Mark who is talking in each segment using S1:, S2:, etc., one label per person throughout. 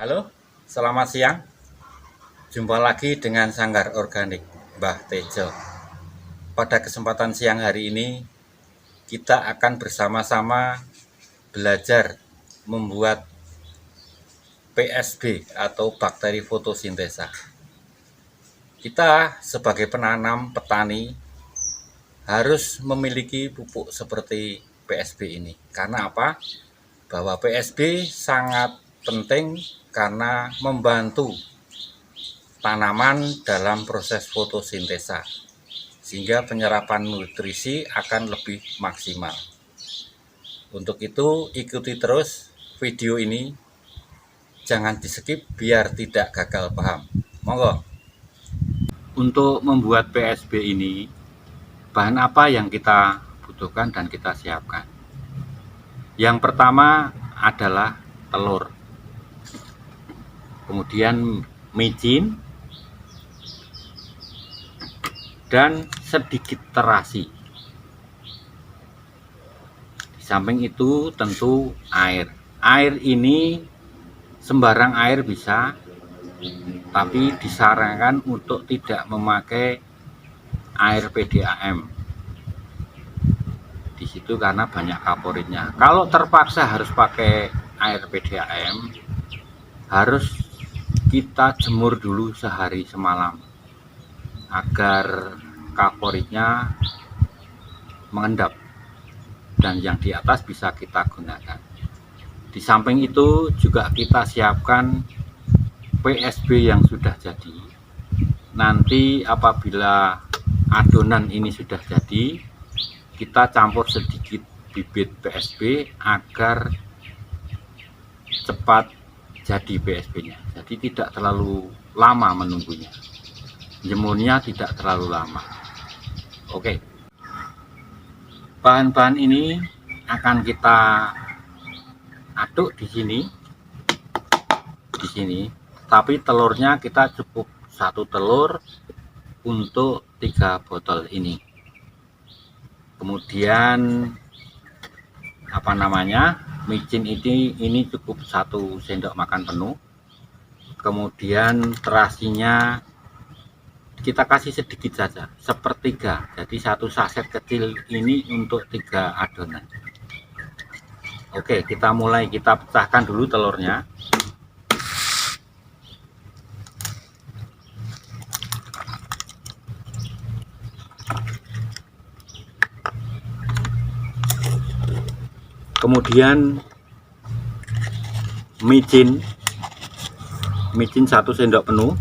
S1: Halo, selamat siang. Jumpa lagi dengan Sanggar Organik, Mbah Tejo. Pada kesempatan siang hari ini, kita akan bersama-sama belajar membuat PSB atau bakteri fotosintesa. Kita sebagai penanam petani harus memiliki pupuk seperti PSB ini. Karena apa? Bahwa PSB sangat penting karena membantu tanaman dalam proses fotosintesa, sehingga penyerapan nutrisi akan lebih maksimal. Untuk itu, ikuti terus video ini, jangan di-skip biar tidak gagal paham. Monggo. Untuk membuat PSB ini, bahan apa yang kita butuhkan dan kita siapkan? Yang pertama adalah telur, kemudian micin, dan sedikit terasi. Di samping itu tentu air. Air ini sembarang air bisa, tapi disarankan untuk tidak memakai air PDAM. Di situ karena banyak kaporitnya. Kalau terpaksa harus pakai air PDAM, harus kita jemur dulu sehari semalam agar kaporitnya mengendap dan yang di atas bisa kita gunakan. Di samping itu juga kita siapkan PSB yang sudah jadi. Nanti apabila adonan ini sudah jadi, kita campur sedikit bibit PSB agar cepat jadi PSB-nya. Jadi tidak terlalu lama menunggunya. Jemurnya tidak terlalu lama. Oke. Bahan-bahan ini akan kita aduk di sini. Tapi telurnya kita cukup 1 telur untuk 3 botol ini. Kemudian micin ini cukup 1 sendok makan penuh. Kemudian terasinya kita kasih sedikit saja, sepertiga. Jadi 1 saset kecil ini untuk 3 adonan. Oke, kita mulai. Kita pecahkan dulu telurnya. Kemudian micin 1 sendok penuh.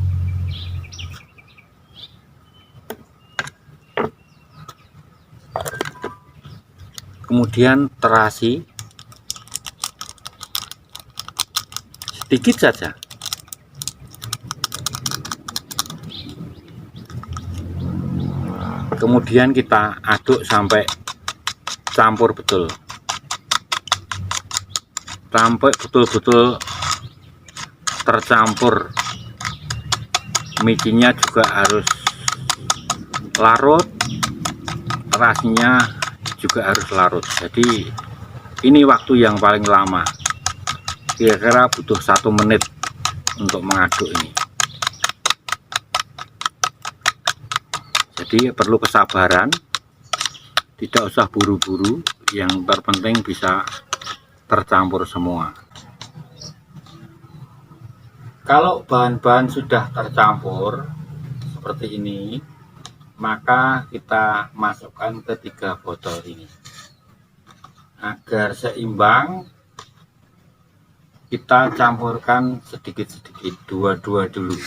S1: Kemudian terasi sedikit saja. Kemudian kita aduk sampai campur betul. Sampai betul-betul tercampur. Micinnya juga harus larut, terasinya juga harus larut. Jadi ini waktu yang paling lama, kira-kira butuh 1 menit untuk mengaduk ini. Jadi perlu kesabaran, tidak usah buru-buru, yang terpenting bisa tercampur semua. Kalau bahan-bahan sudah tercampur seperti ini, maka kita masukkan ke 3 botol ini. Agar seimbang, kita campurkan sedikit-sedikit, dua-dua dulu.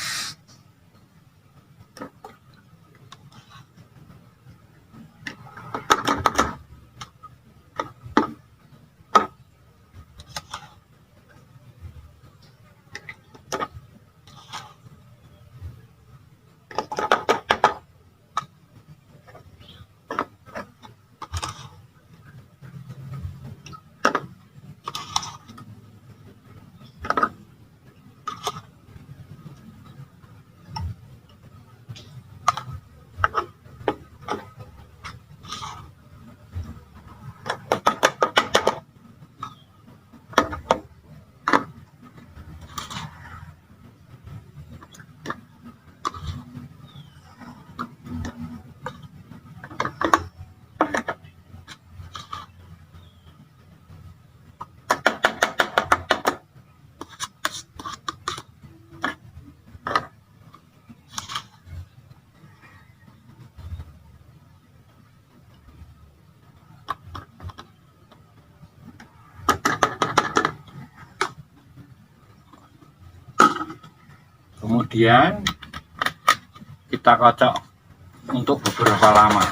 S1: Kemudian kita kocok untuk beberapa lama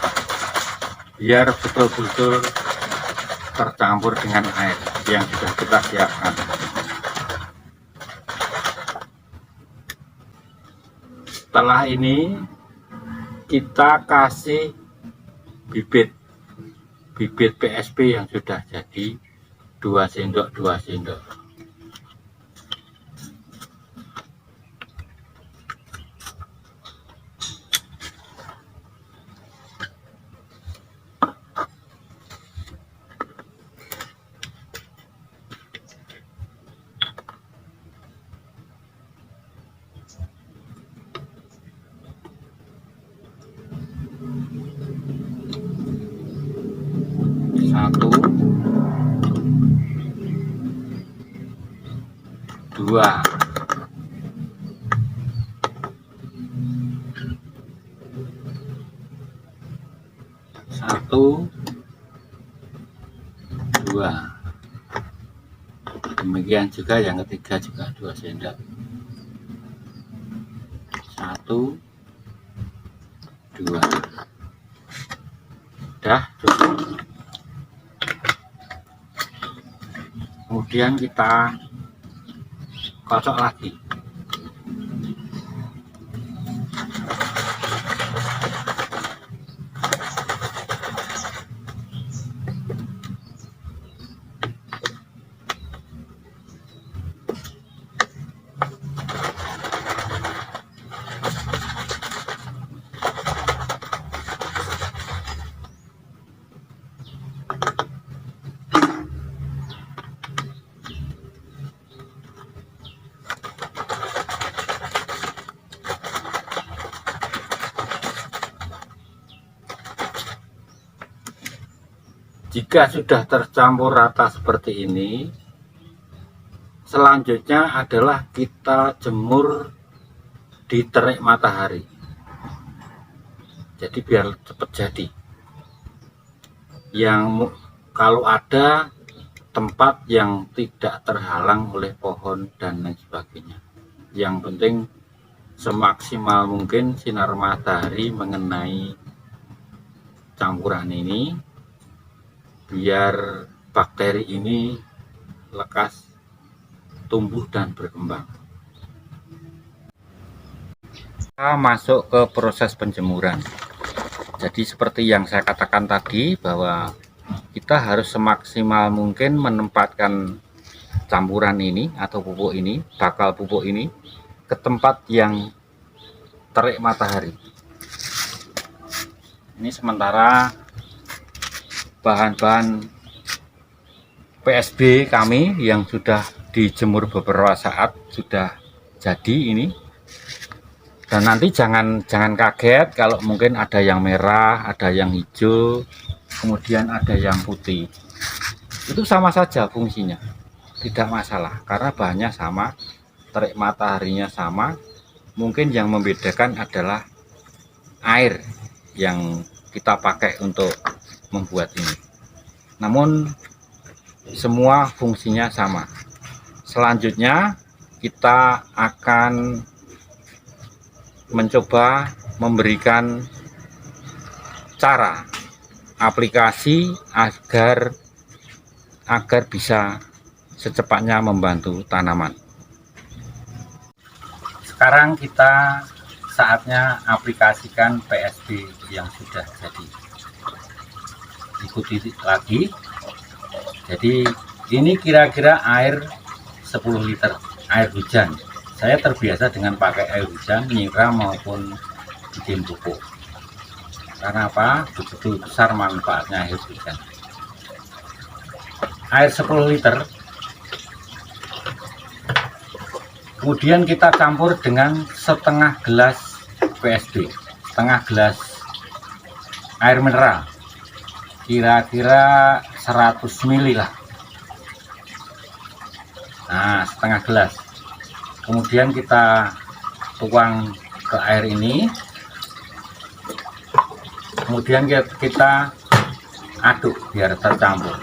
S1: biar betul-betul tercampur dengan air yang sudah kita siapkan. Setelah ini kita kasih bibit PSB yang sudah jadi 2 sendok. Satu, dua, satu, dua. Demikian juga yang ketiga juga 2 sendok. Satu, dua. Udah cukup. Kemudian kita kocok lagi. Jika sudah tercampur rata seperti ini, selanjutnya adalah kita jemur di terik matahari. Jadi biar cepat jadi. Yang kalau ada tempat yang tidak terhalang oleh pohon dan lain sebagainya. Yang penting semaksimal mungkin sinar matahari mengenai campuran ini, biar bakteri ini lekas tumbuh dan berkembang. Kita masuk ke proses penjemuran. Jadi seperti yang saya katakan tadi, bahwa kita harus semaksimal mungkin menempatkan campuran ini atau pupuk ini, bakal pupuk ini ke tempat yang terik matahari. Ini sementara bahan-bahan PSB kami yang sudah dijemur beberapa saat sudah jadi ini. Dan nanti jangan kaget kalau mungkin ada yang merah, ada yang hijau, kemudian ada yang putih. Itu sama saja fungsinya, tidak masalah karena bahannya sama, terik mataharinya sama. Mungkin yang membedakan adalah air yang kita pakai untuk membuat ini. Namun semua fungsinya sama. Selanjutnya kita akan mencoba memberikan cara aplikasi agar bisa secepatnya membantu tanaman. Sekarang kita saatnya aplikasikan PSB yang sudah jadi. Ikuti lagi. Jadi ini kira-kira air 10 liter air hujan. Saya terbiasa dengan pakai air hujan, nyiram maupun bikin pupuk. Karena apa? Begitu besar manfaatnya air hujan. Air 10 liter. Kemudian kita campur dengan setengah gelas PSB, setengah gelas air mineral. Kira-kira 100 ml lah. Nah, setengah gelas. Kemudian kita tuang ke air ini. Kemudian kita aduk biar tercampur.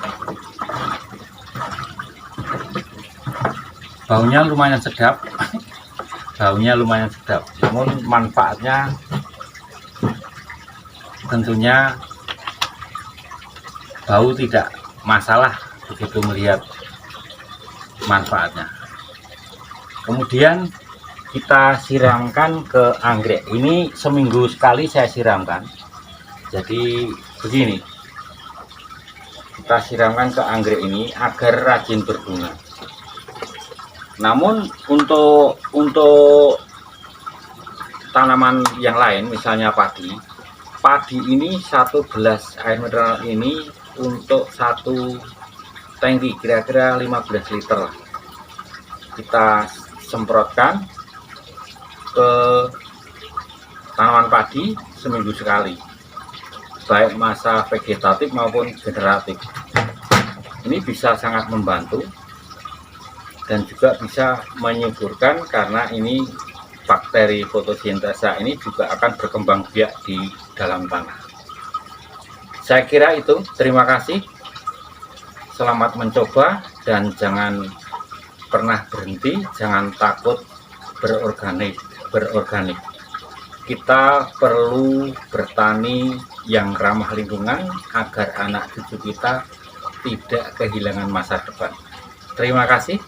S1: Baunya lumayan sedap. baunya lumayan sedap, namun manfaatnya tentunya bau tidak masalah begitu melihat manfaatnya. Kemudian kita siramkan ke anggrek. Ini seminggu sekali saya siramkan. Jadi begini, kita siramkan ke anggrek ini agar rajin berbunga. Namun untuk tanaman yang lain, misalnya padi ini 1 gelas air mineral ini untuk 1 tangki kira-kira 15 liter lah. Kita semprotkan ke tanaman padi seminggu sekali, baik masa vegetatif maupun generatif. Ini bisa sangat membantu dan juga bisa menyuburkan, karena ini bakteri fotosintesa ini juga akan berkembang biak di dalam tanah. Saya kira itu. Terima kasih. Selamat mencoba dan jangan pernah berhenti, jangan takut berorganik. Kita perlu bertani yang ramah lingkungan agar anak cucu kita tidak kehilangan masa depan. Terima kasih.